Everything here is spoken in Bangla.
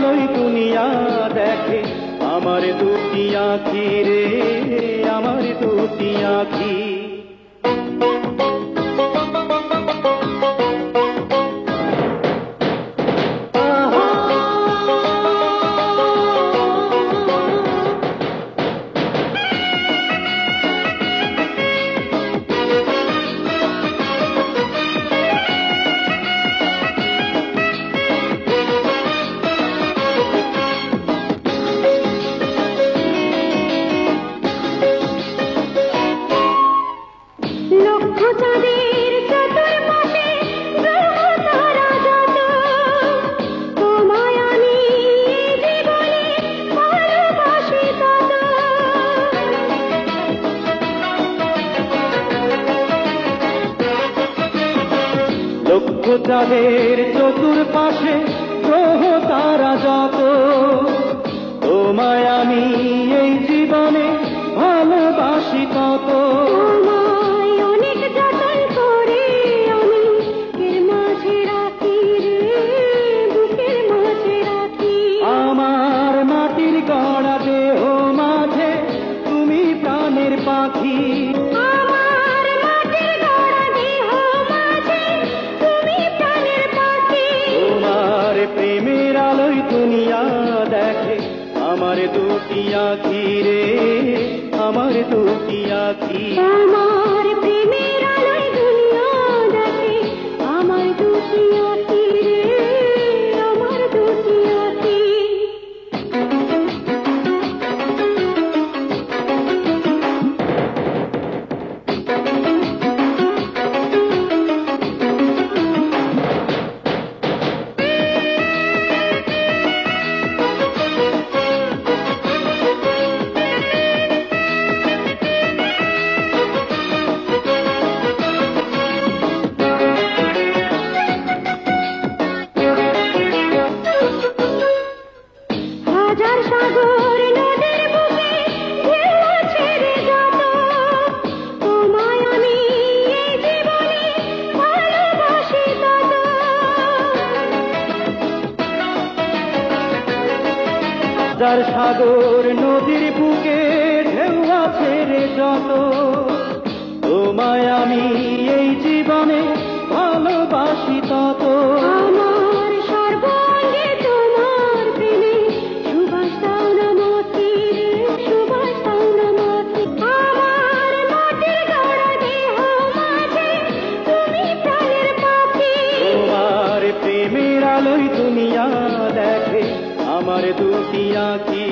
আলোয় দুনিয়া দেখে আমার দুটি আঁখি রে, আমার দুটি আঁখি। লক্ষ চাঁদের চতুর্পাশে গ্রহ তারা যত, তোমায় আমি এই জীবনে ভালোবাসি তত। অনেক যতন করে আমি বুকের মাঝে রাখি রে, বুকের মাঝে রাখি। আমার মাটির গড়া দেহ মাঝে তুমি প্রাণের পাখি। প্রেমের আলোয় দুনিয়া দেখে আমার দুটি আঁখি রে, আমার দুটি আঁখি। আমার প্রেমের আলোয় দুনিয়া দেখে আমার দুটি আঁখি রে, আমার দুটি আঁখি। হাজার সাগর নদীর বুকে ঢেউ ছেড়ে যত, তোমায় আমি এই জীবনে ভালোবাসি তত। হাজার সাগর নদীর বুকে ঢেউ ছেড়ে যত, তোমায় আমি এই জীবনে ভালোবাসি তত। আমার সর্বাঙ্গে তোমার প্রেমে সুবাস দাও না মতি রে, সুবাস দাও না মতি। আমার মাটির গড়া দেহ মাঝে তুমি প্রাণের পাখি। তোমার প্রেমের আলোয় দুনিয়া দেখে আমার দুটি আঁখি